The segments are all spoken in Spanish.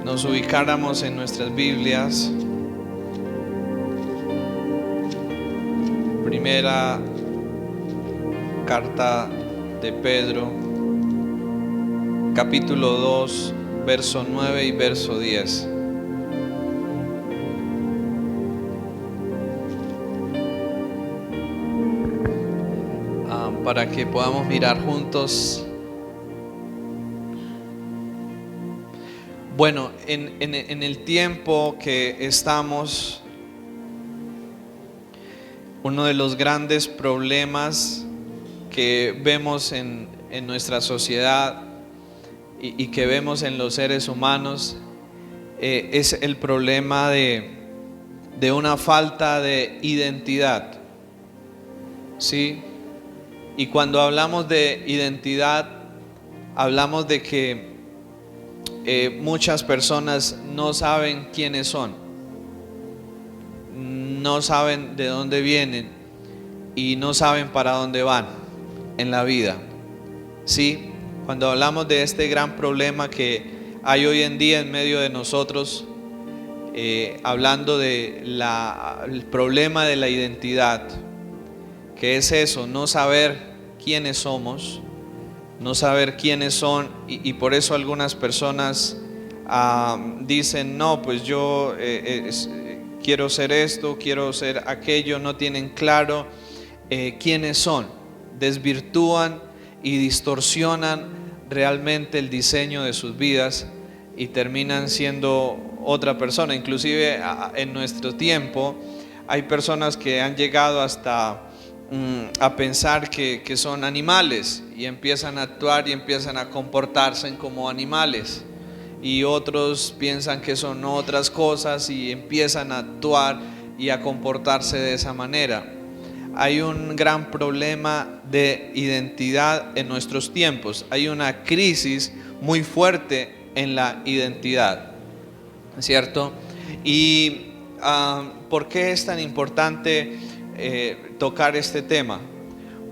nos ubicáramos en nuestras Biblias. Primera carta de Pedro, capítulo 2, verso 9 y verso 10. Para que podamos mirar juntos. Bueno, en el tiempo que estamos, uno de los grandes problemas que vemos en nuestra sociedad y que vemos en los seres humanos es el problema de una falta de identidad, ¿sí? Y cuando hablamos de identidad, hablamos de que muchas personas no saben quiénes son, no saben de dónde vienen y no saben para dónde van en la vida. Sí, cuando hablamos de este gran problema que hay hoy en día en medio de nosotros, hablando de el problema de la identidad, que es eso, no saber quiénes somos, no saber quiénes son, y por eso algunas personas dicen, no, pues yo quiero ser esto, quiero ser aquello, no tienen claro quiénes son, desvirtúan y distorsionan realmente el diseño de sus vidas y terminan siendo otra persona. Inclusive en nuestro tiempo hay personas que han llegado hasta a pensar que son animales y empiezan a actuar y empiezan a comportarse como animales, y otros piensan que son otras cosas y empiezan a actuar y a comportarse de esa manera. Hay un gran problema de identidad en nuestros tiempos, hay una crisis muy fuerte en la identidad, ¿cierto? Y ¿por qué es tan importante tocar este tema?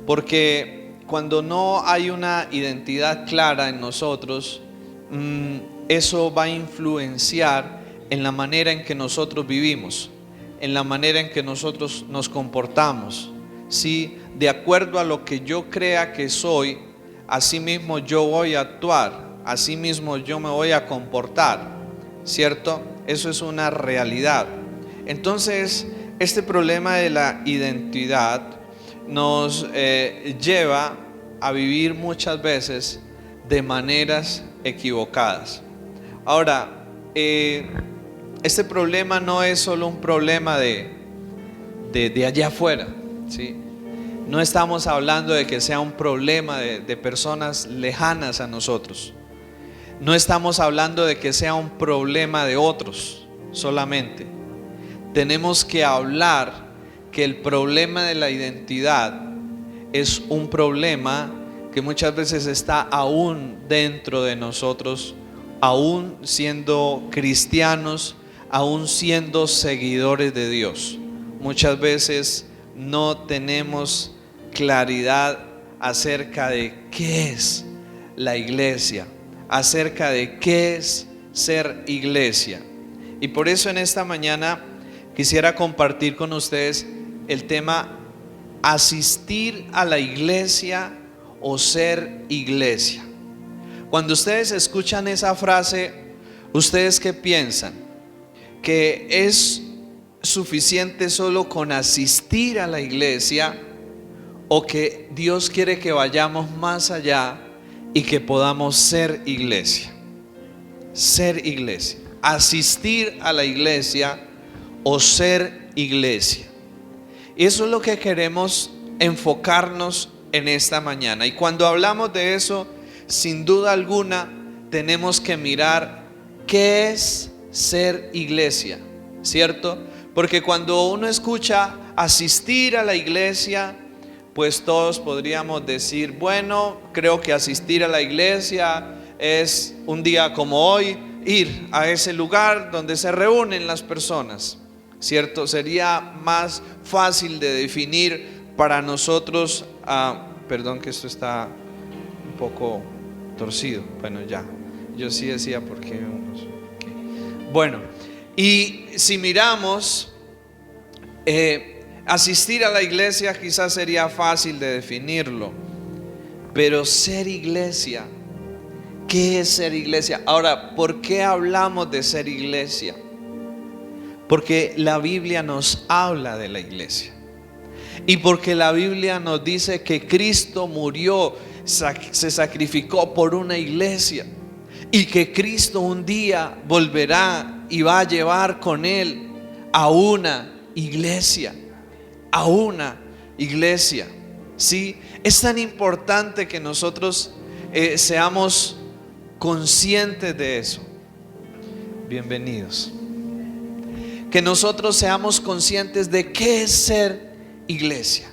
Porque cuando no hay una identidad clara en nosotros, eso va a influenciar en la manera en que nosotros vivimos, en la manera en que nosotros nos comportamos. Si de acuerdo a lo que yo crea que soy, así mismo yo voy a actuar, así mismo yo me voy a comportar, ¿cierto? Eso es una realidad. Entonces, este problema de la identidad nos lleva a vivir muchas veces de maneras equivocadas. Ahora, este problema no es solo un problema de allá afuera, ¿sí? No estamos hablando de que sea un problema de personas lejanas a nosotros. No estamos hablando de que sea un problema de otros solamente. Tenemos que hablar que el problema de la identidad es un problema que muchas veces está aún dentro de nosotros, aún siendo cristianos, aún siendo seguidores de Dios. Muchas veces no tenemos claridad acerca de qué es la iglesia, acerca de qué es ser iglesia. Y por eso en esta mañana quisiera compartir con ustedes el tema asistir a la iglesia o ser iglesia. Cuando ustedes escuchan esa frase, ¿ustedes qué piensan? ¿Que es suficiente solo con asistir a la iglesia, o que Dios quiere que vayamos más allá y que podamos ser iglesia? Ser iglesia, asistir a la iglesia o ser iglesia. Eso es lo que queremos enfocarnos en esta mañana. Y cuando hablamos de eso, sin duda alguna, tenemos que mirar qué es ser iglesia, ¿cierto? Porque cuando uno escucha asistir a la iglesia, pues todos podríamos decir, bueno, creo que asistir a la iglesia es un día como hoy, ir a ese lugar donde se reúnen las personas, ¿cierto? Sería más fácil de definir para nosotros. Perdón que esto está un poco torcido. Bueno, ya. Yo sí decía, ¿por qué unos? Okay. Bueno, y si miramos, asistir a la iglesia quizás sería fácil de definirlo, pero ser iglesia, ¿qué es ser iglesia? Ahora, ¿por qué hablamos de ser iglesia? Porque la Biblia nos habla de la iglesia. Y porque la Biblia nos dice que Cristo murió, se sacrificó por una iglesia. Y que Cristo un día volverá y va a llevar con Él a una iglesia. A una iglesia. ¿Sí? Es tan importante que nosotros seamos conscientes de eso. Bienvenidos. Que nosotros seamos conscientes de qué es ser iglesia.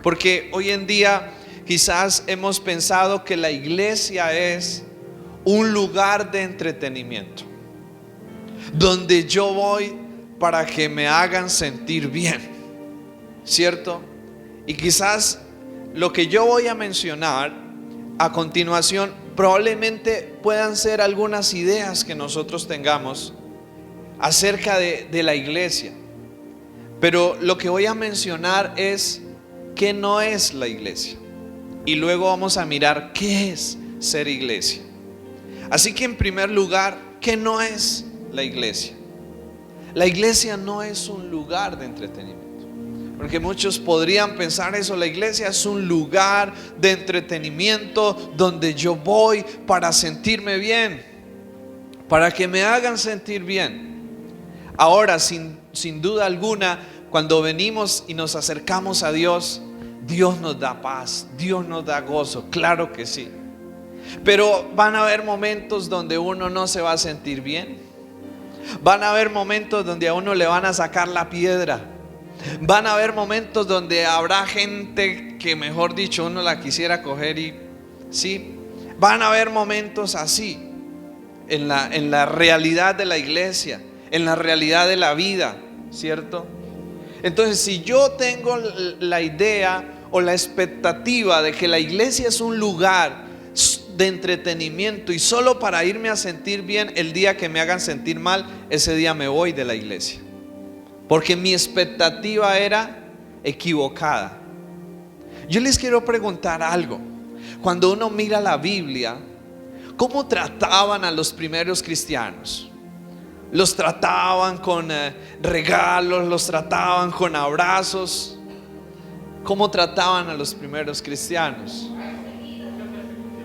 Porque hoy en día quizás hemos pensado que la iglesia es un lugar de entretenimiento, donde yo voy para que me hagan sentir bien, ¿cierto? Y quizás lo que yo voy a mencionar a continuación probablemente puedan ser algunas ideas que nosotros tengamos acerca de la iglesia. Pero lo que voy a mencionar es qué no es la iglesia. Y luego vamos a mirar qué es ser iglesia. Así que en primer lugar, ¿qué no es la iglesia? La iglesia no es un lugar de entretenimiento. Porque muchos podrían pensar eso. La iglesia es un lugar de entretenimiento donde yo voy para sentirme bien, para que me hagan sentir bien. Ahora, sin duda alguna, cuando venimos y nos acercamos a Dios, Dios nos da paz, Dios nos da gozo, claro que sí. Pero van a haber momentos donde uno no se va a sentir bien. Van a haber momentos donde a uno le van a sacar la piedra. Van a haber momentos donde habrá gente que, mejor dicho, uno la quisiera coger y sí. Van a haber momentos así en la realidad de la iglesia, en la realidad de la vida, ¿cierto? Entonces, si yo tengo la idea o la expectativa de que la iglesia es un lugar de entretenimiento y solo para irme a sentir bien, el día que me hagan sentir mal, ese día me voy de la iglesia, porque mi expectativa era equivocada. Yo les quiero preguntar algo. Cuando uno mira la Biblia, ¿cómo trataban a los primeros cristianos? Los trataban con regalos, los trataban con abrazos. ¿Cómo trataban a los primeros cristianos?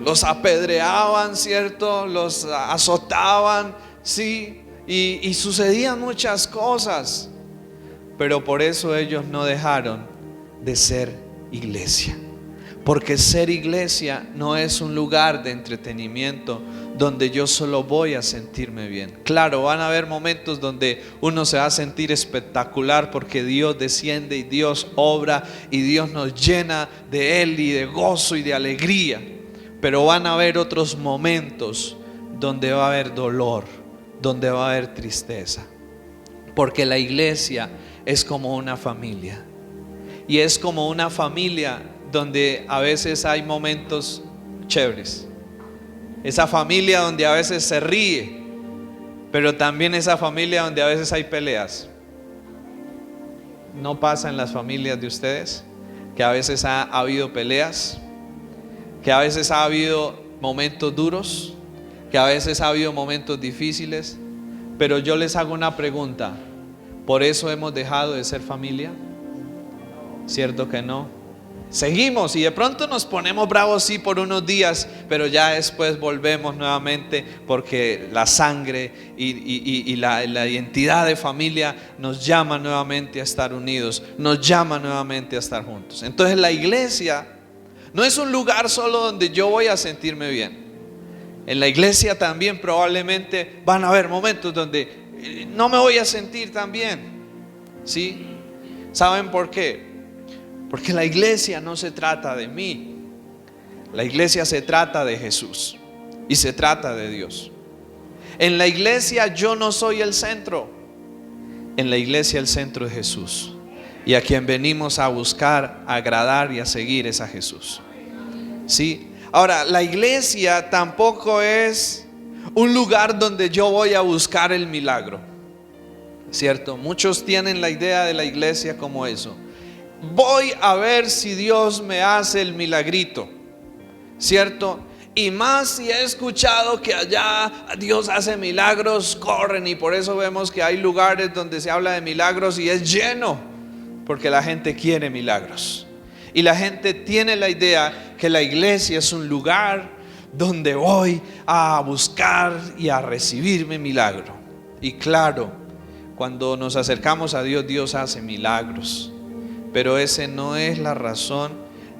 Los apedreaban, ¿cierto? Los azotaban, sí. Y sucedían muchas cosas. Pero por eso ellos no dejaron de ser iglesia. Porque ser iglesia no es un lugar de entretenimiento donde yo solo voy a sentirme bien. Claro, van a haber momentos donde uno se va a sentir espectacular porque Dios desciende y Dios obra y Dios nos llena de Él y de gozo y de alegría. Pero van a haber otros momentos donde va a haber dolor, donde va a haber tristeza. Porque la iglesia es como una familia. Y es como una familia donde a veces hay momentos chéveres. Esa familia donde a veces se ríe, pero también esa familia donde a veces hay peleas. ¿No pasa en las familias de ustedes que a veces ha habido peleas? Que a veces ha habido momentos duros, que a veces ha habido momentos difíciles. Pero yo les hago una pregunta: ¿por eso hemos dejado de ser familia? ¿Cierto que no? Seguimos y de pronto nos ponemos bravos, sí, por unos días, pero ya después volvemos nuevamente porque la sangre y la identidad de familia nos llama nuevamente a estar unidos, nos llama nuevamente a estar juntos. Entonces la iglesia no es un lugar solo donde yo voy a sentirme bien. En la iglesia también probablemente van a haber momentos donde no me voy a sentir tan bien, ¿sí? ¿Saben por qué? Porque la iglesia no se trata de mí. La iglesia se trata de Jesús y se trata de Dios. En la iglesia yo no soy el centro. En la iglesia el centro es Jesús. Y a quien venimos a buscar, a agradar y a seguir es a Jesús. ¿Sí? Ahora, la iglesia tampoco es un lugar donde yo voy a buscar el milagro, ¿cierto? Muchos tienen la idea de la iglesia como eso. Voy a ver si Dios me hace el milagrito, ¿cierto? Y más si he escuchado que allá Dios hace milagros, corren, y por eso vemos que hay lugares donde se habla de milagros y es lleno, porque la gente quiere milagros. Y la gente tiene la idea que la iglesia es un lugar donde voy a buscar y a recibir mi milagro. Y claro, cuando nos acercamos a Dios, Dios hace milagros, pero ese no es la razón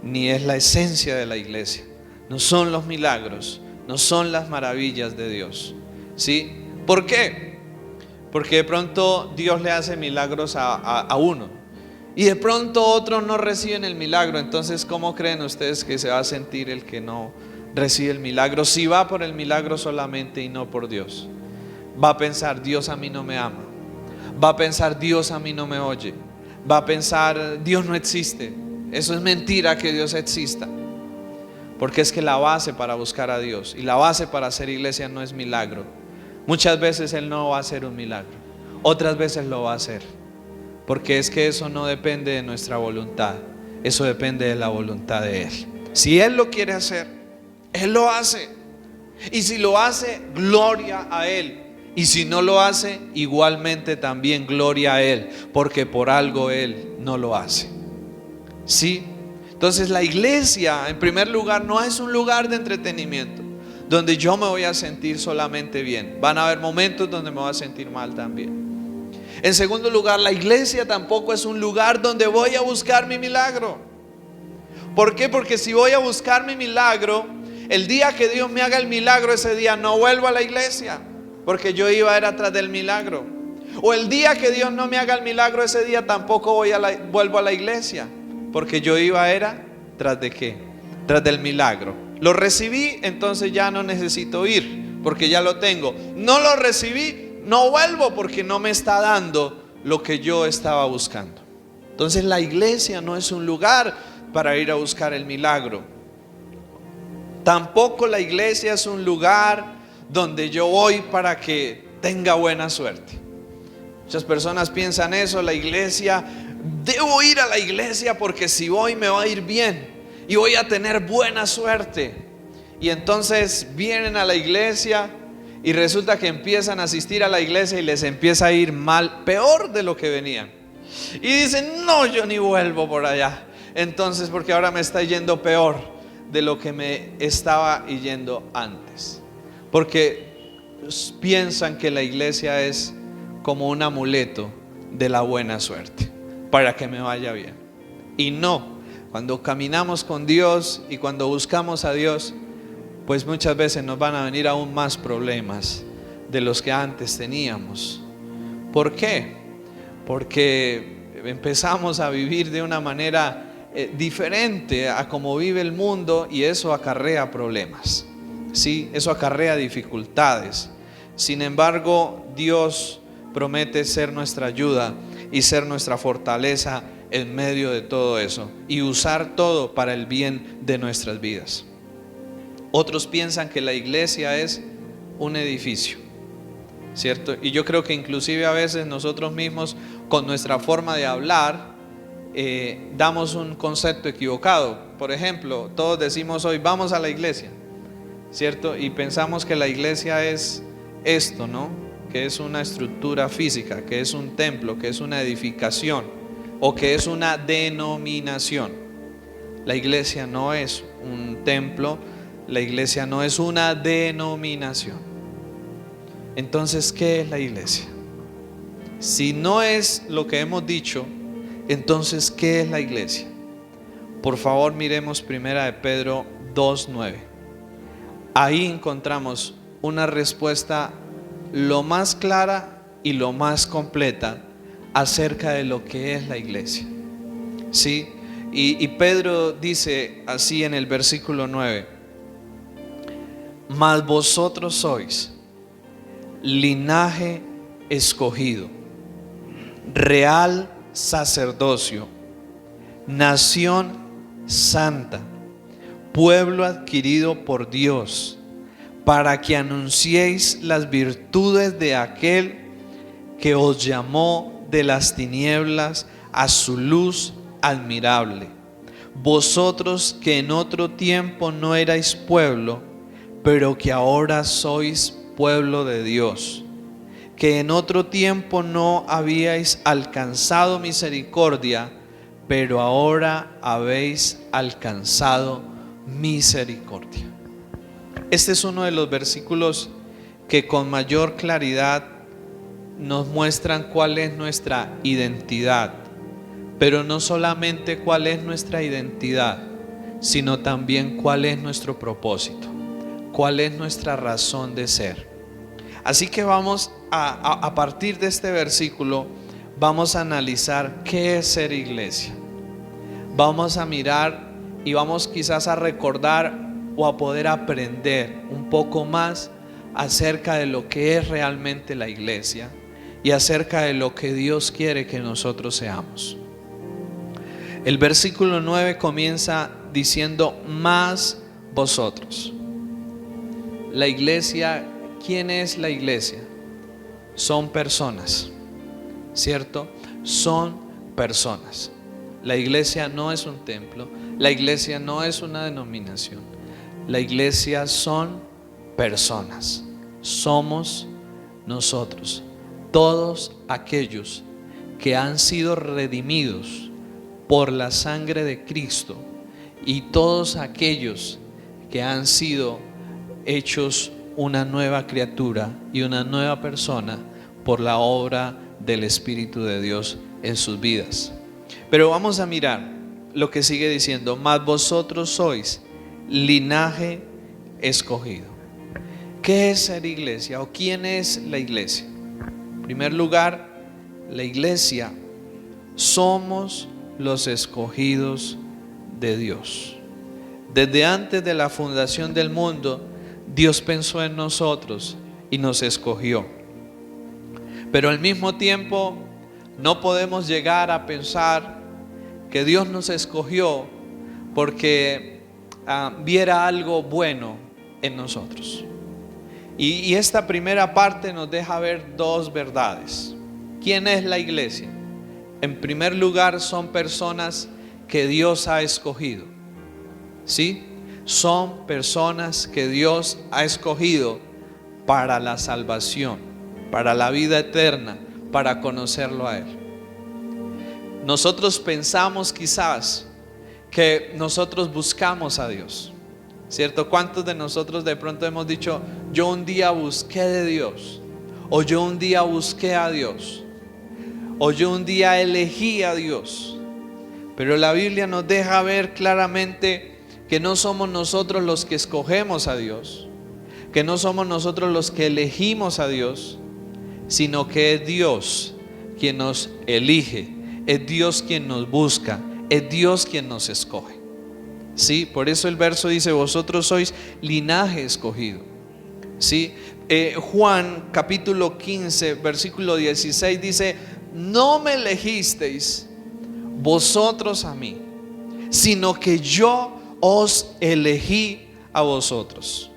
ni es la esencia de la iglesia. No son los milagros, no son las maravillas de Dios, ¿sí? ¿Por qué? Porque de pronto Dios le hace milagros a uno y de pronto otros no reciben el milagro. Entonces, ¿cómo creen ustedes que se va a sentir el que no recibe el milagro si va por el milagro solamente y no por Dios? Va a pensar: Dios a mí no me ama. Va a pensar: Dios a mí no me oye. Va a pensar: Dios no existe. Eso es mentira, que Dios exista. Porque es que la base para buscar a Dios y la base para hacer iglesia no es milagro. Muchas veces Él no va a hacer un milagro, otras veces lo va a hacer, porque es que eso no depende de nuestra voluntad, eso depende de la voluntad de Él. Si Él lo quiere hacer, Él lo hace. Y si lo hace, gloria a Él. Y si no lo hace, igualmente también gloria a Él, porque por algo Él no lo hace. ¿Sí? Entonces la iglesia, en primer lugar, no es un lugar de entretenimiento donde yo me voy a sentir solamente bien. Van a haber momentos donde me voy a sentir mal también. En segundo lugar, la iglesia tampoco es un lugar donde voy a buscar mi milagro. ¿Por qué? Porque si voy a buscar mi milagro, el día que Dios me haga el milagro, ese día no vuelvo a la iglesia, porque yo iba a ir atrás del milagro. O el día que Dios no me haga el milagro, ese día tampoco vuelvo a la iglesia, porque yo iba era tras de qué, tras del milagro. Lo recibí, entonces ya no necesito ir, porque ya lo tengo. No lo recibí, no vuelvo, porque no me está dando lo que yo estaba buscando. Entonces la iglesia no es un lugar para ir a buscar el milagro. Tampoco la iglesia es un lugar donde yo voy para que tenga buena suerte. Muchas personas piensan eso: la iglesia, debo ir a la iglesia porque si voy me va a ir bien y voy a tener buena suerte. Y entonces vienen a la iglesia y resulta que empiezan a asistir a la iglesia y les empieza a ir mal, peor de lo que venían. Y dicen: no, yo ni vuelvo por allá. Entonces, porque ahora me está yendo peor de lo que me estaba yendo antes. Porque piensan que la iglesia es como un amuleto de la buena suerte, para que me vaya bien. Y no, cuando caminamos con Dios y cuando buscamos a Dios, pues muchas veces nos van a venir aún más problemas de los que antes teníamos. ¿Por qué? Porque empezamos a vivir de una manera diferente a como vive el mundo, y eso acarrea problemas, ¿sí? Eso acarrea dificultades. Sin embargo, Dios promete ser nuestra ayuda y ser nuestra fortaleza en medio de todo eso, y usar todo para el bien de nuestras vidas. Otros piensan que la iglesia es un edificio, ¿cierto? Y yo creo que inclusive a veces nosotros mismos, con nuestra forma de hablar, damos un concepto equivocado. Por ejemplo, todos decimos hoy: vamos a la iglesia, ¿cierto? Y pensamos que la iglesia es esto, ¿no? Que es una estructura física, que es un templo, que es una edificación, o que es una denominación. La iglesia no es un templo, la iglesia no es una denominación. Entonces, ¿qué es la iglesia? Si no es lo que hemos dicho, entonces, ¿qué es la iglesia? Por favor, miremos primera de Pedro 2:9. Ahí encontramos una respuesta lo más clara y lo más completa acerca de lo que es la iglesia, ¿sí? Y Pedro dice así en el versículo 9: mas vosotros sois linaje escogido, real sacerdocio, nación santa, pueblo adquirido por Dios, para que anunciéis las virtudes de aquel que os llamó de las tinieblas a su luz admirable. Vosotros que en otro tiempo no erais pueblo, pero que ahora sois pueblo de Dios, que en otro tiempo no habíais alcanzado misericordia, pero ahora habéis alcanzado misericordia. Este es uno de los versículos que con mayor claridad nos muestran cuál es nuestra identidad, pero no solamente cuál es nuestra identidad, sino también cuál es nuestro propósito, cuál es nuestra razón de ser. Así que vamos a partir de este versículo, vamos a analizar qué es ser iglesia. Vamos a mirar y vamos quizás a recordar o a poder aprender un poco más acerca de lo que es realmente la iglesia y acerca de lo que Dios quiere que nosotros seamos. El versículo 9 comienza diciendo: más vosotros. La iglesia, ¿quién es la iglesia? Son personas, ¿cierto? Son personas. La iglesia no es un templo, la iglesia no es una denominación. La iglesia son personas. Somos nosotros, todos aquellos que han sido redimidos por la sangre de Cristo y todos aquellos que han sido hechos una nueva criatura y una nueva persona por la obra del Espíritu de Dios en sus vidas. Pero vamos a mirar lo que sigue diciendo: mas vosotros sois linaje escogido. ¿Qué es ser iglesia o quién es la iglesia? En primer lugar, la iglesia somos los escogidos de Dios. Desde antes de la fundación del mundo, Dios pensó en nosotros y nos escogió. Pero al mismo tiempo, no podemos llegar a pensar que Dios nos escogió porque viera algo bueno en nosotros. Y esta primera parte nos deja ver dos verdades. ¿Quién es la iglesia? En primer lugar, son personas que Dios ha escogido. ¿Sí? Son personas que Dios ha escogido para la salvación, para la vida eterna, para conocerlo a Él. Nosotros pensamos quizás que nosotros buscamos a Dios, ¿cierto? ¿Cuántos de nosotros de pronto hemos dicho: yo un día busqué de Dios, o yo un día busqué a Dios, o yo un día elegí a Dios? Pero la Biblia nos deja ver claramente que no somos nosotros los que escogemos a Dios, que no somos nosotros los que elegimos a Dios, sino que es Dios quien nos elige, es Dios quien nos busca, es Dios quien nos escoge. Sí, por eso el verso dice: vosotros sois linaje escogido. Sí, Juan capítulo 15 versículo 16 dice: no me elegisteis vosotros a mí, sino que yo os elegí a vosotros.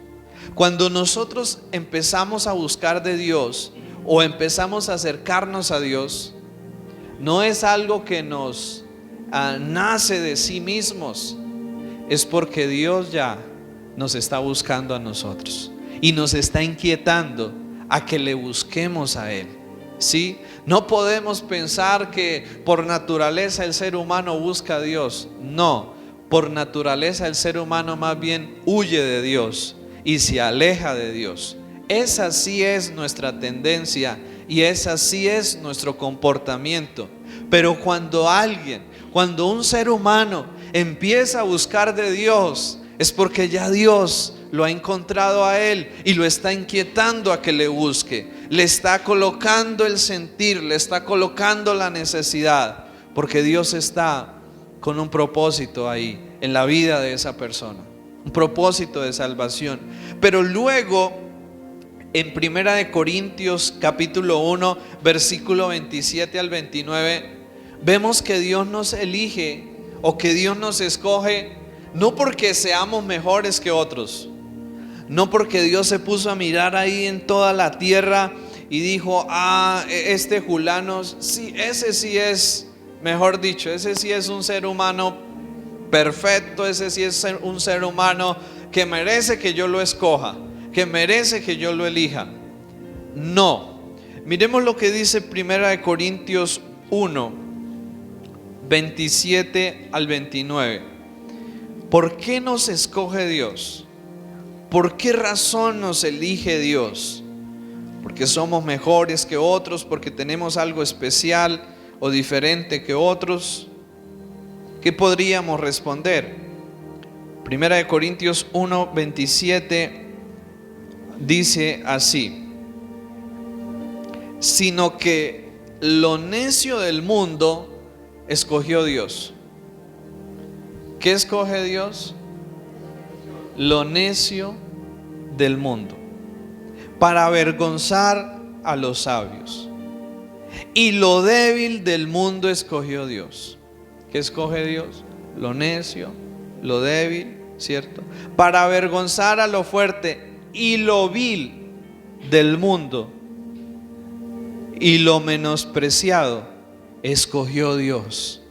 Cuando nosotros empezamos a buscar de Dios o empezamos a acercarnos a Dios, no es algo que nos nace de sí mismos, es porque Dios ya nos está buscando a nosotros y nos está inquietando a que le busquemos a Él. ¿Sí? No podemos pensar que por naturaleza el ser humano busca a Dios. No, por naturaleza el ser humano más bien huye de Dios y se aleja de Dios. Esa sí es nuestra tendencia y esa sí es nuestro comportamiento. Pero cuando un ser humano empieza a buscar de Dios, es porque ya Dios lo ha encontrado a él y lo está inquietando a que le busque. Le está colocando el sentir, le está colocando la necesidad, porque Dios está con un propósito ahí en la vida de esa persona, un propósito de salvación. Pero luego en Primera de Corintios capítulo 1 versículo 27 al 29 vemos que Dios nos elige o que Dios nos escoge no porque seamos mejores que otros, No porque Dios se puso a mirar ahí en toda la tierra y dijo, este fulano, sí, ese sí es, mejor dicho, ese sí es un ser humano perfecto, ese sí es un ser humano que merece que yo lo escoja, que merece que yo lo elija. No, miremos lo que dice 1 Corintios 1, 27 al 29. ¿Por qué nos escoge Dios? ¿Por qué razón nos elige Dios? ¿Porque somos mejores que otros? ¿Porque tenemos algo especial o diferente que otros? ¿Qué podríamos responder? 1 Corintios 1, 27 dice así: sino que lo necio del mundo escogió Dios. ¿Qué escoge Dios? Lo necio del mundo, para avergonzar a los sabios. Y lo débil del mundo escogió Dios. ¿Qué escoge Dios? Lo necio, lo débil, ¿cierto? Para avergonzar a lo fuerte y lo vil del mundo. Y lo menospreciado escogió Dios,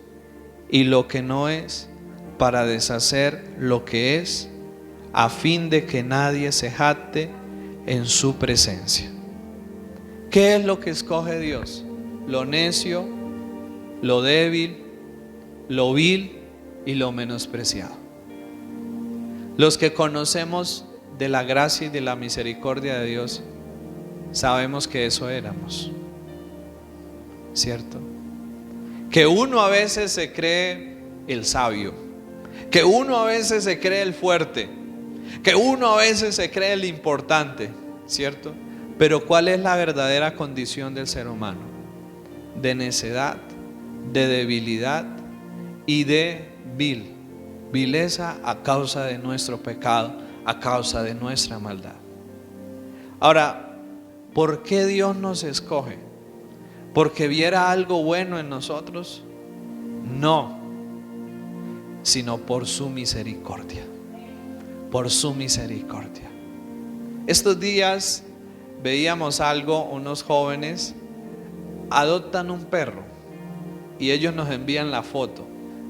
y lo que no es, para deshacer lo que es, a fin de que nadie se jacte en su presencia. ¿Qué es lo que escoge Dios? Lo necio, lo débil, lo vil y lo menospreciado. Los que conocemos de la gracia y de la misericordia de Dios sabemos que eso éramos, ¿cierto? Que uno a veces se cree el sabio, que uno a veces se cree el fuerte, que uno a veces se cree el importante, ¿cierto? Pero ¿cuál es la verdadera condición del ser humano? De necedad, de debilidad y de vileza a causa de nuestro pecado, a causa de nuestra maldad. Ahora, ¿por qué Dios nos escoge? ¿Porque viera algo bueno en nosotros? No, sino por su misericordia. Por su misericordia. Estos días veíamos algo, unos jóvenes adoptan un perro y ellos nos envían la foto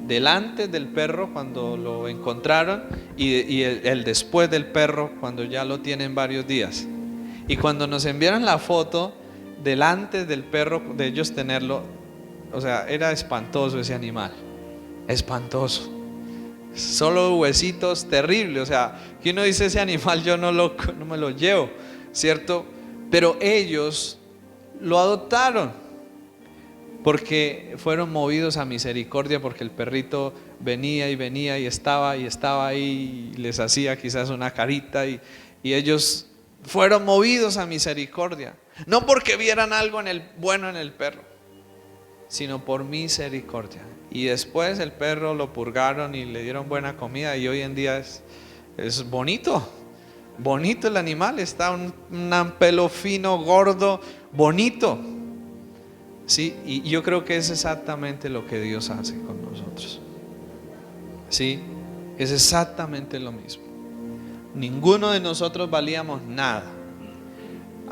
delante del perro cuando lo encontraron y el después del perro cuando ya lo tienen varios días. Y cuando nos enviaron la foto delante del perro, de ellos tenerlo, o sea, era espantoso ese animal, espantoso, solo huesitos, terrible. O sea, que uno dice, ese animal yo no me lo llevo, ¿cierto? Pero ellos lo adoptaron porque fueron movidos a misericordia, porque el perrito venía y estaba ahí y les hacía quizás una carita y ellos fueron movidos a misericordia, no porque vieran algo bueno en el perro, sino por misericordia. Y después el perro lo purgaron y le dieron buena comida y hoy en día es bonito el animal, está un pelo fino, gordo, bonito. Sí, y yo creo que es exactamente lo que Dios hace con nosotros. Sí, es exactamente lo mismo. Ninguno de nosotros valíamos nada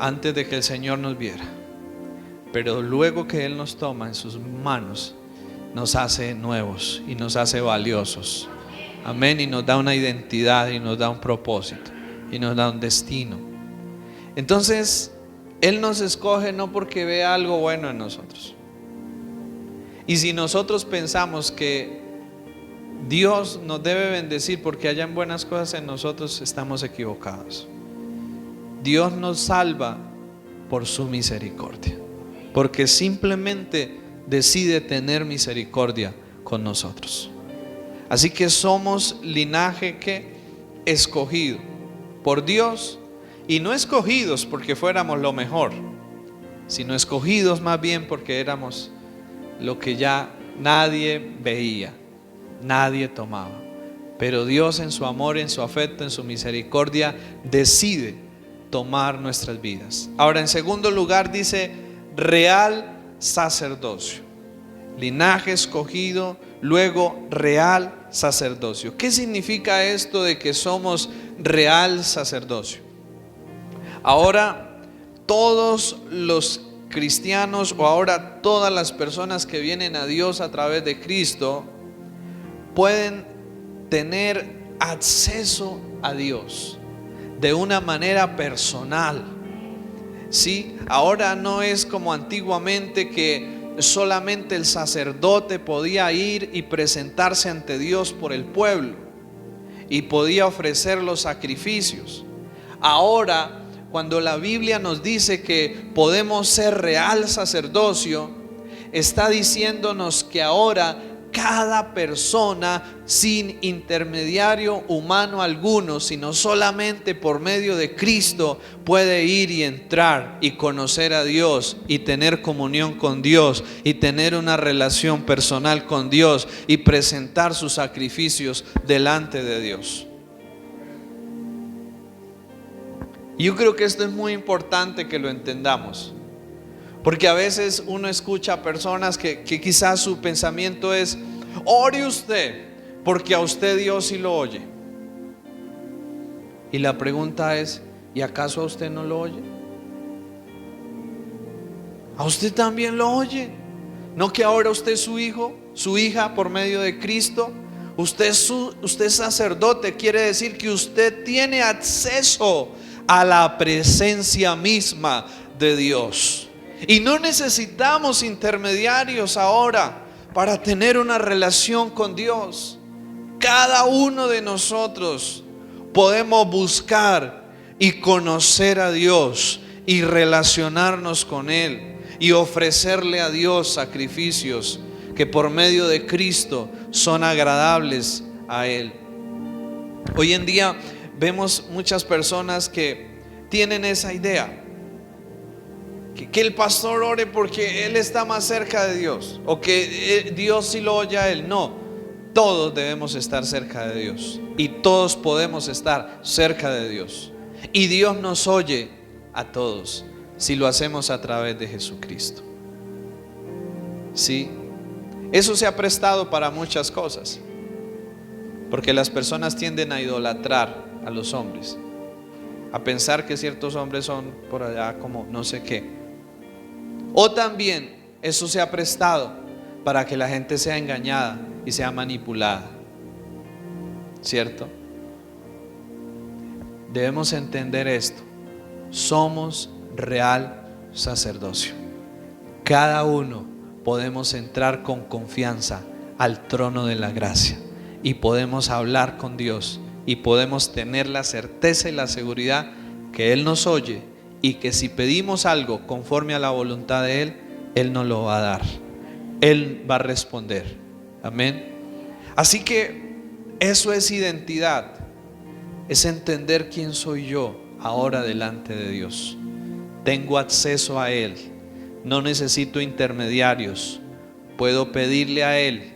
antes de que el Señor nos viera, pero luego que Él nos toma en sus manos, nos hace nuevos y nos hace valiosos. Amén. Y nos da una identidad y nos da un propósito y nos da un destino. Entonces Él nos escoge no porque vea algo bueno en nosotros. Y si nosotros pensamos que Dios nos debe bendecir porque hayan buenas cosas en nosotros, estamos equivocados. Dios nos salva por su misericordia, porque simplemente decide tener misericordia con nosotros. Así que somos linaje que escogido por Dios, y no escogidos porque fuéramos lo mejor, sino escogidos más bien porque éramos lo que ya nadie veía, nadie tomaba. Pero Dios en su amor, en su afecto, en su misericordia decide tomar nuestras vidas. Ahora, en segundo lugar dice real sacerdocio, linaje escogido, luego real sacerdocio. ¿Qué significa esto de que somos real sacerdocio. Ahora todos los cristianos, o ahora todas las personas que vienen a Dios a través de Cristo, pueden tener acceso a Dios de una manera personal. ¿Sí? Ahora no es como antiguamente, que solamente el sacerdote podía ir y presentarse ante Dios por el pueblo y podía ofrecer los sacrificios. Ahora, cuando la Biblia nos dice que podemos ser real sacerdocio, está diciéndonos que ahora cada persona, sin intermediario humano alguno, sino solamente por medio de Cristo, puede ir y entrar y conocer a Dios y tener comunión con Dios y tener una relación personal con Dios y presentar sus sacrificios delante de Dios. Yo creo que esto es muy importante que lo entendamos, porque a veces uno escucha a personas que quizás su pensamiento es: ore usted, porque a usted Dios sí lo oye. Y la pregunta es: ¿y acaso a usted no lo oye? ¿A usted también lo oye? ¿No que ahora usted es su hijo, su hija por medio de Cristo? Usted es sacerdote, quiere decir que usted tiene acceso a la presencia misma de Dios. Y no necesitamos intermediarios ahora para tener una relación con Dios. Cada uno de nosotros podemos buscar y conocer a Dios y relacionarnos con Él y ofrecerle a Dios sacrificios que por medio de Cristo son agradables a Él. Hoy en día vemos muchas personas que tienen esa idea, que el pastor ore porque él está más cerca de Dios, o que Dios sí lo oye a él. No, todos debemos estar cerca de Dios y todos podemos estar cerca de Dios, y Dios nos oye a todos si lo hacemos a través de Jesucristo. Sí, eso se ha prestado para muchas cosas, porque las personas tienden a idolatrar a los hombres, a pensar que ciertos hombres son por allá como no sé qué. O también eso se ha prestado para que la gente sea engañada y sea manipulada, ¿cierto? Debemos entender esto: somos real sacerdocio. Cada uno podemos entrar con confianza al trono de la gracia y podemos hablar con Dios y podemos tener la certeza y la seguridad que Él nos oye, y que si pedimos algo conforme a la voluntad de Él, Él nos lo va a dar, Él va a responder. Amén. Así que eso es identidad, es entender quién soy yo ahora delante de Dios. Tengo acceso a Él, no necesito intermediarios, puedo pedirle a Él,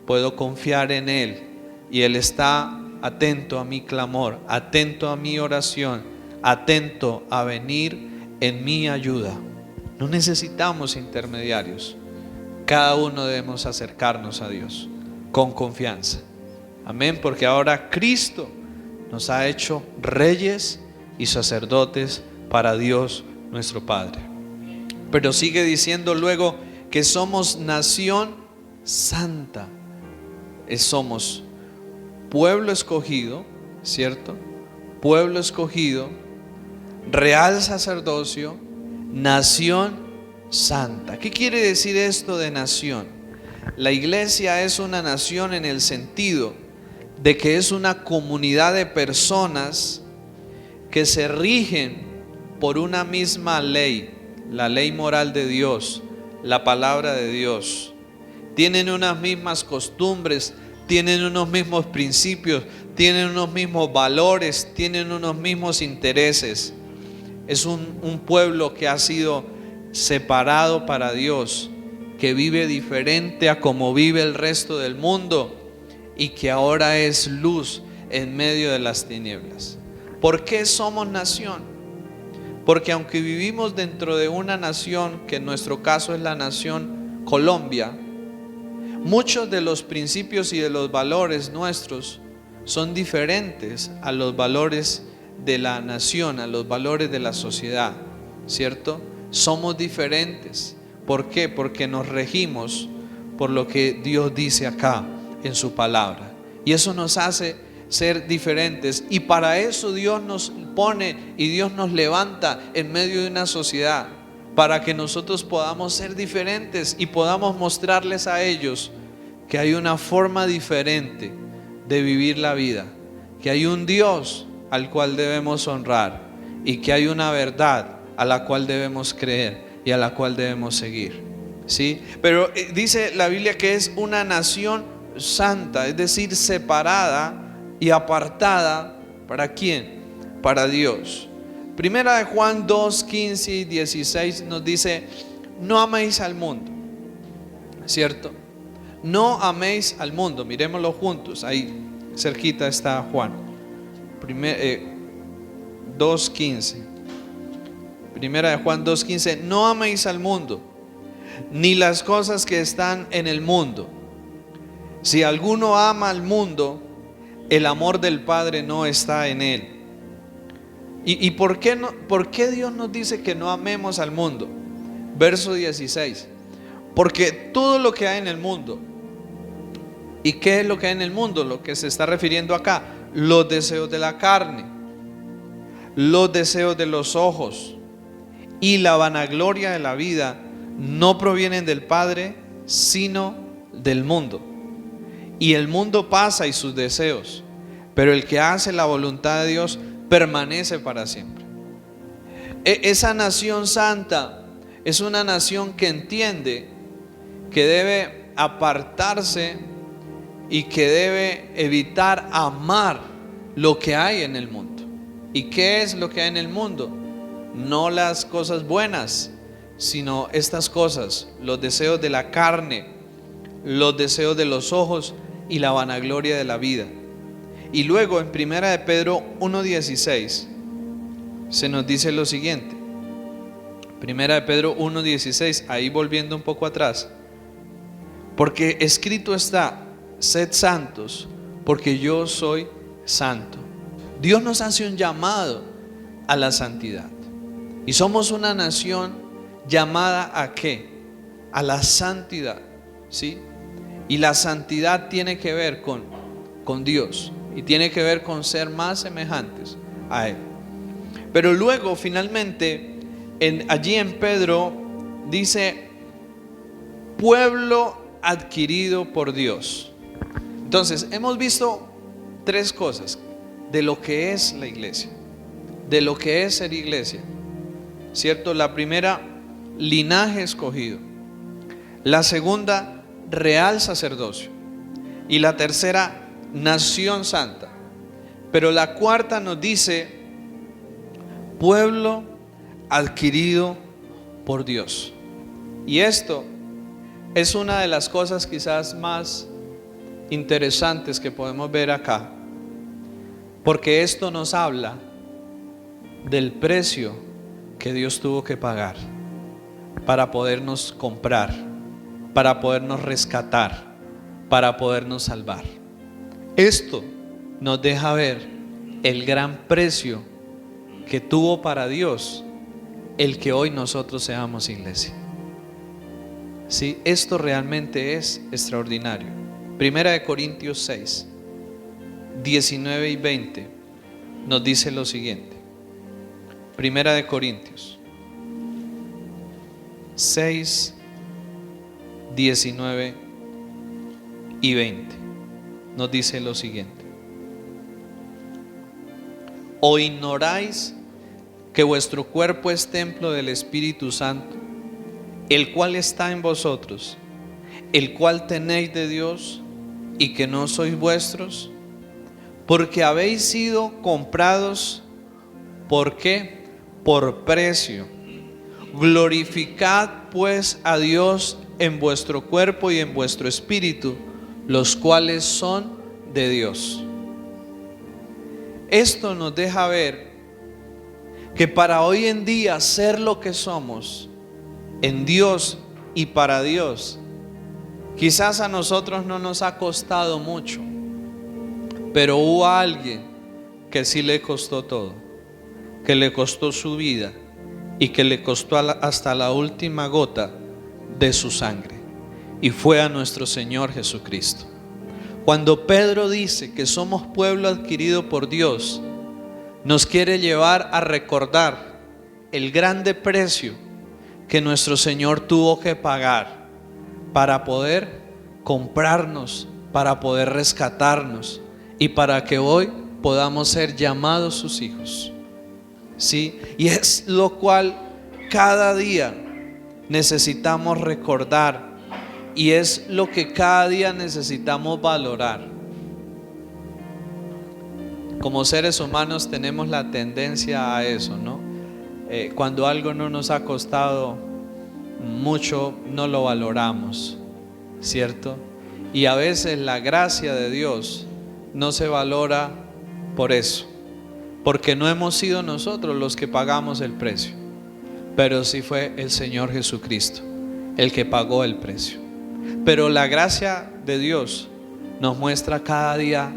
puedo confiar en Él, y Él está atento a mi clamor, atento a mi oración, atento a venir en mi ayuda. No necesitamos intermediarios. Cada uno debemos acercarnos a Dios con confianza. Amén, porque ahora Cristo nos ha hecho reyes y sacerdotes para Dios nuestro Padre. Pero sigue diciendo luego que somos nación santa. Somos pueblo escogido, ¿cierto? Pueblo escogido, real sacerdocio, nación santa. ¿Qué quiere decir esto de nación? La iglesia es una nación en el sentido de que es una comunidad de personas que se rigen por una misma ley, la ley moral de Dios, la palabra de Dios. Tienen unas mismas costumbres, tienen unos mismos principios, tienen unos mismos valores, tienen unos mismos intereses. Es un pueblo que ha sido separado para Dios, que vive diferente a como vive el resto del mundo y que ahora es luz en medio de las tinieblas. ¿Por qué somos nación? Porque aunque vivimos dentro de una nación, que en nuestro caso es la nación Colombia, muchos de los principios y de los valores nuestros son diferentes a los valores de la nación, a los valores de la sociedad, ¿cierto? Somos diferentes. ¿Por qué? Porque nos regimos por lo que Dios dice acá en su palabra. Y eso nos hace ser diferentes. Y para eso Dios nos pone y Dios nos levanta en medio de una sociedad, para que nosotros podamos ser diferentes y podamos mostrarles a ellos que hay una forma diferente de vivir la vida, que hay un Dios al cual debemos honrar y que hay una verdad a la cual debemos creer y a la cual debemos seguir, ¿sí? Pero dice la Biblia que es una nación santa, es decir, separada y apartada. ¿Para quién? Para Dios. Primera de Juan 2, 15 y 16 nos dice: no améis al mundo, ¿cierto? No améis al mundo. Miremoslo juntos, ahí cerquita está Juan 2:15. Primera de Juan 2:15: no améis al mundo, ni las cosas que están en el mundo. Si alguno ama al mundo, el amor del Padre no está en él. ¿Y por qué Dios nos dice que no amemos al mundo? Verso 16: porque todo lo que hay en el mundo. ¿Y qué es lo que hay en el mundo? Lo que se está refiriendo acá: los deseos de la carne, los deseos de los ojos y la vanagloria de la vida no provienen del Padre, sino del mundo. Y el mundo pasa y sus deseos, pero el que hace la voluntad de Dios permanece para siempre. Esa nación santa es una nación que entiende que debe apartarse y que debe evitar amar lo que hay en el mundo. ¿Y qué es lo que hay en el mundo? No las cosas buenas, sino estas cosas: los deseos de la carne, los deseos de los ojos y la vanagloria de la vida. Y luego en Primera de Pedro 1:16 se nos dice lo siguiente. Primera de Pedro 1:16, ahí volviendo un poco atrás: porque escrito está: sed santos, porque yo soy santo. Dios nos hace un llamado a la santidad. Y somos una nación llamada ¿a qué? A la santidad, ¿sí? Y la santidad tiene que ver con Dios, y tiene que ver con ser más semejantes a Él. Pero luego finalmente allí en Pedro dice: pueblo adquirido por Dios. Entonces hemos visto tres cosas de lo que es la iglesia, de lo que es ser iglesia, ¿cierto? La primera, linaje escogido. La segunda, real sacerdocio. Y la tercera, nación santa. Pero la cuarta nos dice: pueblo adquirido por Dios. Y esto es una de las cosas quizás más interesantes que podemos ver acá, porque esto nos habla del precio que Dios tuvo que pagar para podernos comprar, para podernos rescatar, para podernos salvar. Esto nos deja ver el gran precio que tuvo para Dios el que hoy nosotros seamos iglesia. Sí, esto realmente es extraordinario. Primera de Corintios 6, 19 y 20 nos dice lo siguiente. Primera de Corintios 6, 19 y 20 nos dice lo siguiente: ¿o ignoráis que vuestro cuerpo es templo del Espíritu Santo, el cual está en vosotros, el cual tenéis de Dios, y que no sois vuestros? Porque habéis sido comprados, ¿por qué? Por precio. Glorificad pues a Dios en vuestro cuerpo y en vuestro espíritu, los cuales son de Dios. Esto nos deja ver que para hoy en día ser lo que somos en Dios y para Dios, quizás a nosotros no nos ha costado mucho, Pero hubo alguien que sí le costó todo, que le costó su vida y que le costó hasta la última gota de su sangre, y fue a nuestro Señor Jesucristo. Cuando Pedro dice que somos pueblo adquirido por Dios, nos quiere llevar a recordar el grande precio que nuestro Señor tuvo que pagar para poder comprarnos, para poder rescatarnos y para que hoy podamos ser llamados sus hijos. ¿Sí? Y es lo cual cada día necesitamos recordar, y es lo que cada día necesitamos valorar. Como seres humanos tenemos la tendencia a eso, ¿no? Cuando algo no nos ha costado mucho, no lo valoramos, ¿cierto? Y a veces la gracia de Dios no se valora por eso, porque no hemos sido nosotros los que pagamos el precio, pero sí fue el Señor Jesucristo el que pagó el precio. Pero la gracia de Dios nos muestra cada día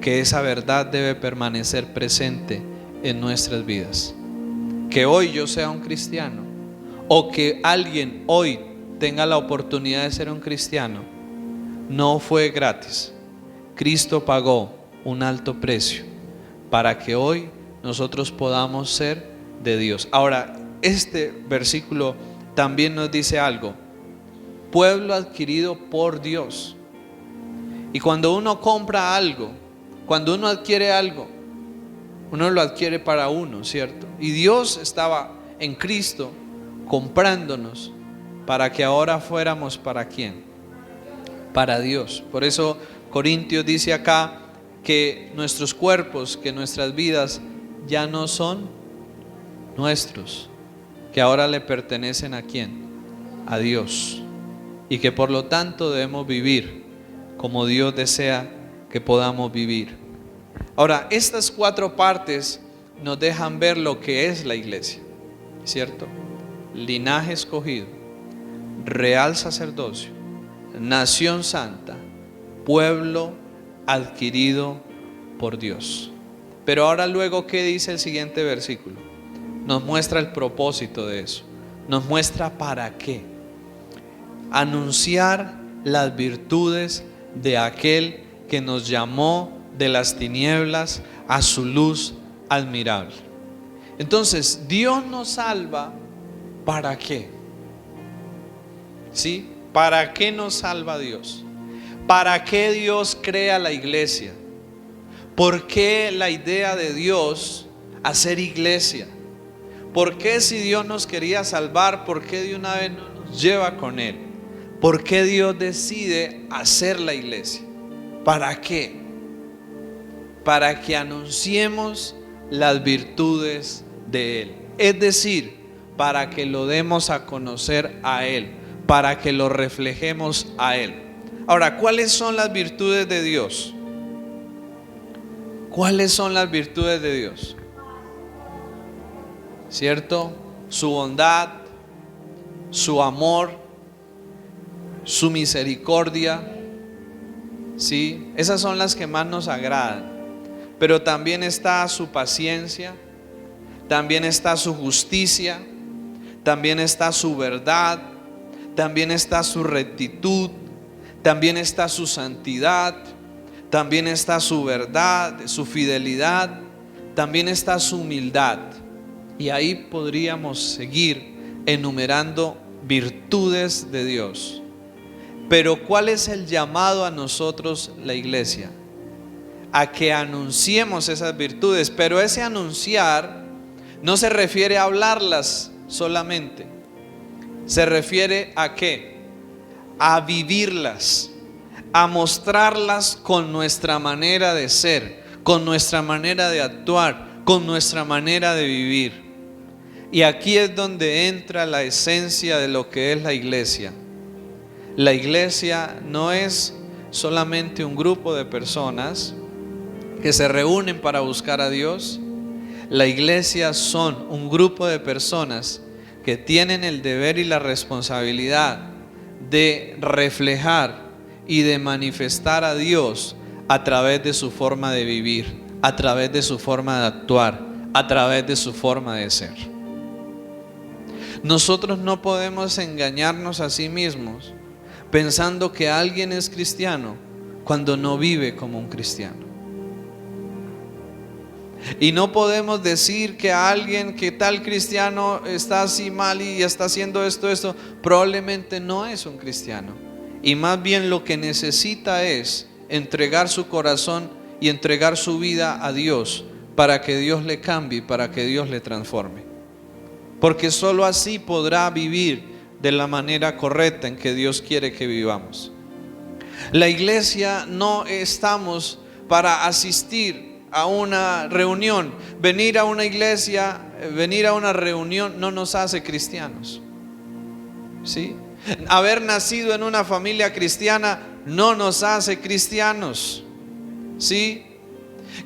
que esa verdad debe permanecer presente en nuestras vidas. Que hoy yo sea un cristiano, o que alguien hoy tenga la oportunidad de ser un cristiano, no fue gratis. Cristo pagó un alto precio para que hoy nosotros podamos ser de Dios. Ahora, este versículo también nos dice algo: pueblo adquirido por Dios. Y cuando uno compra algo, cuando uno adquiere algo, uno lo adquiere para uno, ¿cierto? Y Dios estaba en Cristo comprándonos para que ahora fuéramos ¿para quién? Para Dios. Por eso Corintios dice acá que nuestros cuerpos, que nuestras vidas ya no son nuestros, que ahora le pertenecen ¿a quién? A Dios. Y que por lo tanto debemos vivir como Dios desea que podamos vivir. Ahora, estas 4 partes nos dejan ver lo que es la iglesia, ¿cierto? Linaje escogido, real sacerdocio, nación santa, pueblo adquirido por Dios. Pero ahora luego, ¿qué dice el siguiente versículo? Nos muestra el propósito de eso, nos muestra para qué. Anunciar las virtudes de aquel que nos llamó de las tinieblas a su luz admirable. Entonces, Dios nos salva, ¿para qué? ¿Sí? ¿Para qué nos salva Dios? ¿Para qué Dios crea la iglesia? ¿Por qué la idea de Dios hacer iglesia? ¿Por qué, si Dios nos quería salvar, por qué de una vez no nos lleva con Él? ¿Por qué Dios decide hacer la iglesia? ¿Para qué? Para que anunciemos las virtudes de Él. Es decir, para que lo demos a conocer a Él, para que lo reflejemos a Él. Ahora, ¿cuáles son las virtudes de Dios? ¿Cuáles son las virtudes de Dios? ¿Cierto? Su bondad, su amor, su misericordia. ¿Sí? Esas son las que más nos agradan. Pero también está su paciencia, también está su justicia, también está su verdad, también está su rectitud, también está su santidad, también está su verdad, su fidelidad, también está su humildad. Y ahí podríamos seguir enumerando virtudes de Dios. Pero ¿cuál es el llamado a nosotros, la iglesia? A que anunciemos esas virtudes. Pero ese anunciar no se refiere a hablarlas solamente. Se refiere a ¿qué? A vivirlas, a mostrarlas con nuestra manera de ser, con nuestra manera de actuar, con nuestra manera de vivir. Y aquí es donde entra la esencia de lo que es la iglesia. La iglesia no es solamente un grupo de personas que se reúnen para buscar a Dios. La iglesia son un grupo de personas que tienen el deber y la responsabilidad de reflejar y de manifestar a Dios a través de su forma de vivir, a través de su forma de actuar, a través de su forma de ser. Nosotros no podemos engañarnos a sí mismos pensando que alguien es cristiano cuando no vive como un cristiano. Y no podemos decir que alguien, que tal cristiano está así mal y está haciendo esto, probablemente no es un cristiano. Y más bien lo que necesita es entregar su corazón y entregar su vida a Dios para que Dios le cambie, para que Dios le transforme. Porque solo así podrá vivir de la manera correcta en que Dios quiere que vivamos. La iglesia no estamos para asistir a una reunión. Venir a una iglesia, venir a una reunión no nos hace cristianos. ¿Sí? Haber nacido en una familia cristiana no nos hace cristianos. ¿Sí?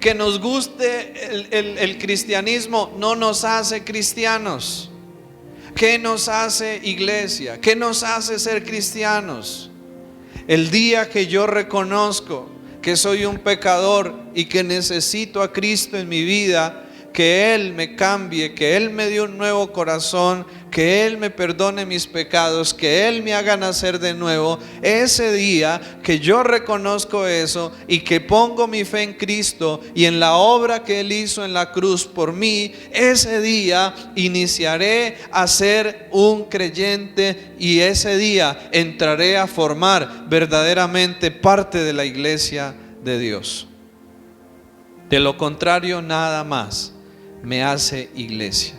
Que nos guste el cristianismo no nos hace cristianos. ¿Qué nos hace iglesia? ¿Qué nos hace ser cristianos? El día que yo reconozco que soy un pecador y que necesito a Cristo en mi vida, que Él me cambie, que Él me dé un nuevo corazón, que Él me perdone mis pecados, que Él me haga nacer de nuevo. Ese día que yo reconozco eso y que pongo mi fe en Cristo y en la obra que Él hizo en la cruz por mí, ese día iniciaré a ser un creyente y ese día entraré a formar verdaderamente parte de la iglesia de Dios. De lo contrario, nada más me hace iglesia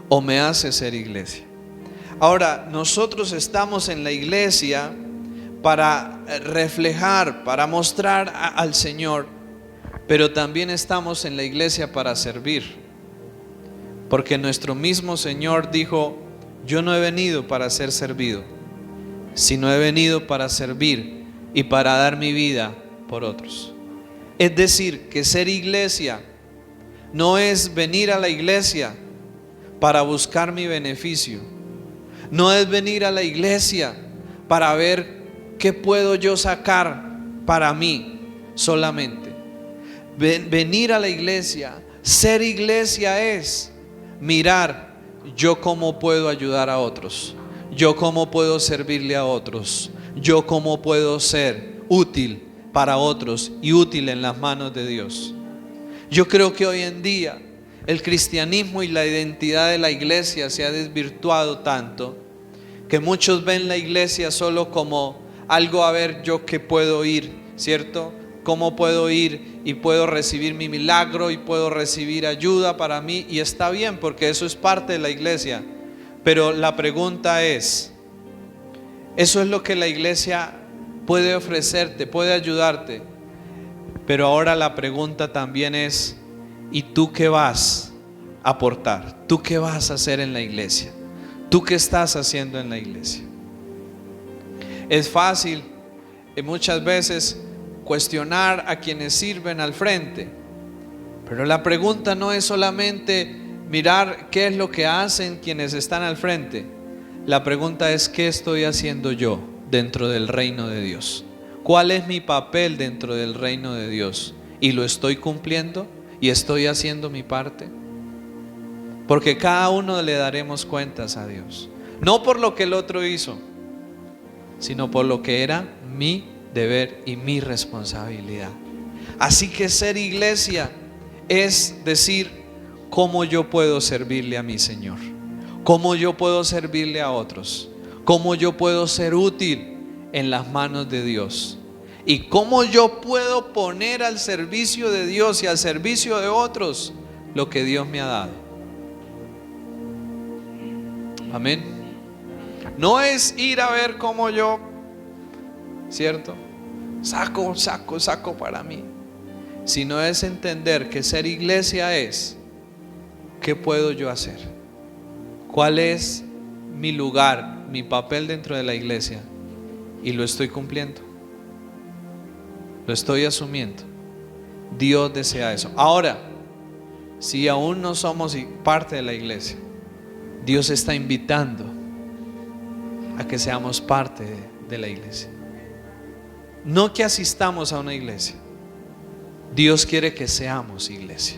o me hace ser iglesia. Ahora, nosotros estamos en la iglesia para reflejar, para mostrar al Señor, pero también estamos en la iglesia para servir, porque nuestro mismo Señor dijo: yo no he venido para ser servido, sino he venido para servir y para dar mi vida por otros. Es decir, que ser iglesia no es venir a la iglesia para buscar mi beneficio. No es venir a la iglesia para ver qué puedo yo sacar para mí solamente. Venir a la iglesia, ser iglesia es mirar yo cómo puedo ayudar a otros, yo cómo puedo servirle a otros, yo cómo puedo ser útil para otros y útil en las manos de Dios. Yo creo que hoy en día el cristianismo y la identidad de la iglesia se ha desvirtuado tanto que muchos ven la iglesia solo como algo, a ver yo qué puedo ir, ¿cierto? ¿Cómo puedo ir y puedo recibir mi milagro y puedo recibir ayuda para mí? Y está bien, porque eso es parte de la iglesia. Pero la pregunta es, ¿eso es lo que la iglesia puede ofrecerte, puede ayudarte? Pero ahora la pregunta también es, ¿y tú qué vas a aportar? ¿Tú qué vas a hacer en la iglesia? ¿Tú qué estás haciendo en la iglesia? Es fácil muchas veces cuestionar a quienes sirven al frente, pero la pregunta no es solamente mirar qué es lo que hacen quienes están al frente. La pregunta es, ¿qué estoy haciendo yo dentro del reino de Dios? ¿Cuál es mi papel dentro del reino de Dios? ¿Y lo estoy cumpliendo? ¿Y estoy haciendo mi parte? Porque cada uno le daremos cuentas a Dios, no por lo que el otro hizo, sino por lo que era mi deber y mi responsabilidad. Así que ser iglesia es decir, ¿cómo yo puedo servirle a mi Señor? ¿Cómo yo puedo servirle a otros? ¿Cómo yo puedo ser útil en las manos de Dios? ¿Y cómo yo puedo poner al servicio de Dios y al servicio de otros lo que Dios me ha dado? Amén. No es ir a ver cómo yo, ¿cierto? Saco para mí. Sino es entender que ser iglesia es, ¿qué puedo yo hacer? ¿Cuál es mi lugar, mi papel dentro de la iglesia? Y lo estoy cumpliendo. Lo estoy asumiendo. Dios desea eso. Ahora, si aún no somos parte de la iglesia, Dios está invitando a que seamos parte de la iglesia. No que asistamos a una iglesia, Dios quiere que seamos iglesia.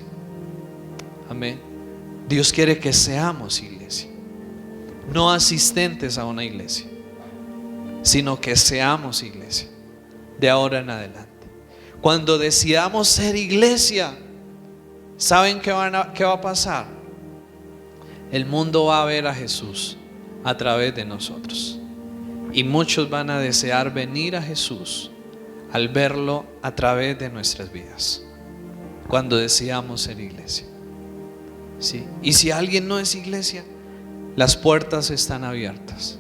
Amén. Dios quiere que seamos iglesia. No asistentes a una iglesia, sino que seamos iglesia de ahora en adelante. Cuando decidamos ser iglesia, ¿saben qué va a pasar? El mundo va a ver a Jesús a través de nosotros. Y muchos van a desear venir a Jesús al verlo a través de nuestras vidas, cuando decidamos ser iglesia. ¿Sí? Y si alguien no es iglesia, las puertas están abiertas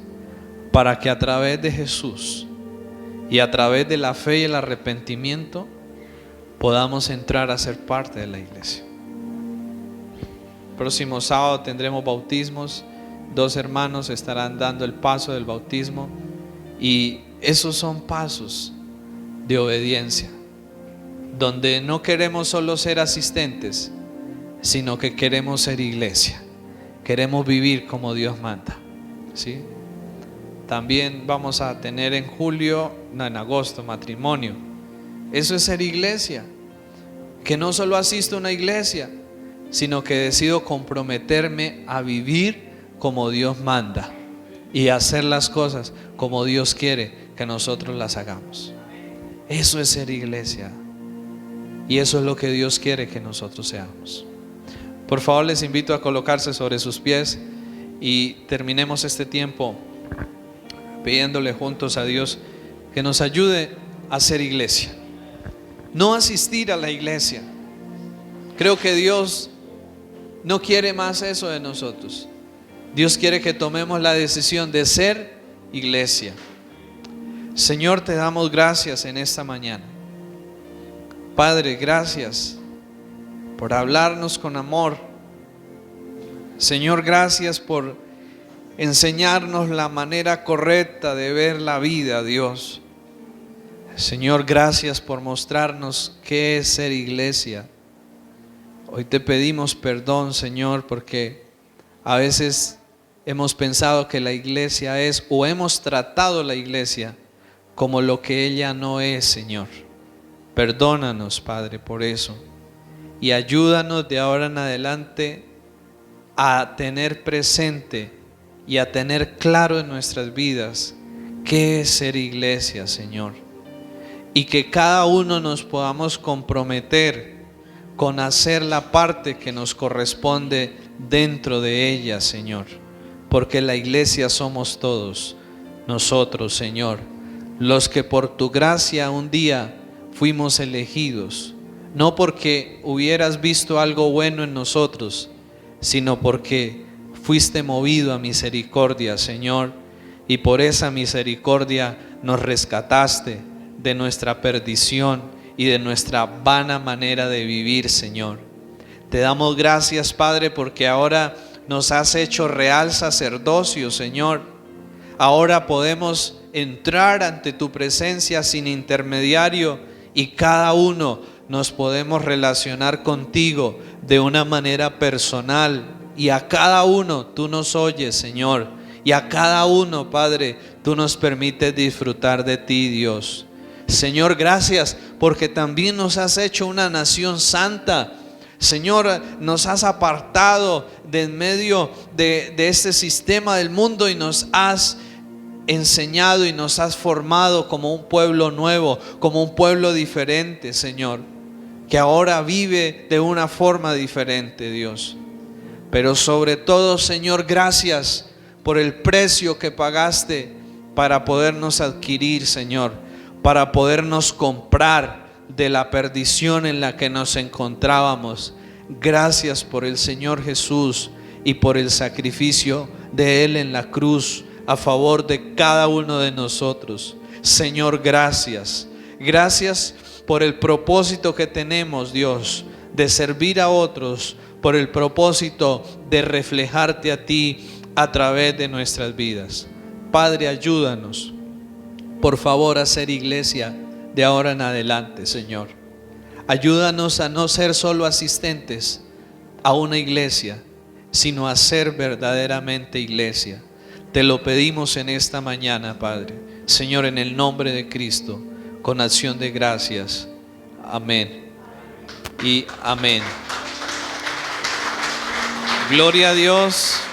para que a través de Jesús y a través de la fe y el arrepentimiento podamos entrar a ser parte de la iglesia. Próximo sábado tendremos bautismos. 2 hermanos estarán dando el paso del bautismo, y esos son pasos de obediencia, donde no queremos solo ser asistentes, sino que queremos ser iglesia. Queremos vivir como Dios manda, ¿sí? También vamos a tener en agosto, matrimonio. Eso es ser iglesia. Que no solo asisto a una iglesia, sino que decido comprometerme a vivir como Dios manda y hacer las cosas como Dios quiere que nosotros las hagamos. Eso es ser iglesia, y eso es lo que Dios quiere que nosotros seamos. Por favor, les invito a colocarse sobre sus pies y terminemos este tiempo pidiéndole juntos a Dios que nos ayude a ser iglesia, no asistir a la iglesia. Creo que Dios no quiere más eso de nosotros. Dios quiere que tomemos la decisión de ser iglesia. Señor, te damos gracias en esta mañana. Padre, gracias por hablarnos con amor. Señor, gracias por enseñarnos la manera correcta de ver la vida, Dios. Señor, gracias por mostrarnos qué es ser iglesia. Hoy te pedimos perdón, Señor, porque a veces hemos pensado que la iglesia es, o hemos tratado la iglesia como lo que ella no es, Señor. Perdónanos, Padre, por eso. Y ayúdanos de ahora en adelante a tener presente y a tener claro en nuestras vidas qué es ser iglesia, Señor. Y que cada uno nos podamos comprometer con hacer la parte que nos corresponde dentro de ella, Señor. Porque la iglesia somos todos nosotros, Señor, los que por tu gracia un día fuimos elegidos, no porque hubieras visto algo bueno en nosotros, sino porque fuiste movido a misericordia, Señor, y por esa misericordia nos rescataste de nuestra perdición y de nuestra vana manera de vivir, Señor. Te damos gracias, Padre, porque ahora nos has hecho real sacerdocio, Señor. Ahora podemos entrar ante tu presencia sin intermediario, y cada uno nos podemos relacionar contigo de una manera personal, y a cada uno tú nos oyes, Señor, y a cada uno, Padre, tú nos permites disfrutar de ti, Dios. Señor, gracias porque también nos has hecho una nación santa. Señor, nos has apartado de en medio de este sistema del mundo y nos has enseñado y nos has formado como un pueblo nuevo, como un pueblo diferente, Señor, que ahora vive de una forma diferente, Dios. Pero sobre todo, Señor, gracias por el precio que pagaste para podernos adquirir, Señor, para podernos comprar de la perdición en la que nos encontrábamos. Gracias por el Señor Jesús y por el sacrificio de Él en la cruz a favor de cada uno de nosotros. Señor, gracias. Gracias por el propósito que tenemos, Dios, de servir a otros, por el propósito de reflejarte a ti a través de nuestras vidas. Padre, ayúdanos, por favor, a ser iglesia de ahora en adelante, Señor. Ayúdanos a no ser solo asistentes a una iglesia, sino a ser verdaderamente iglesia. Te lo pedimos en esta mañana, Padre. Señor, en el nombre de Cristo, con acción de gracias. Amén. y amén. Gloria a Dios.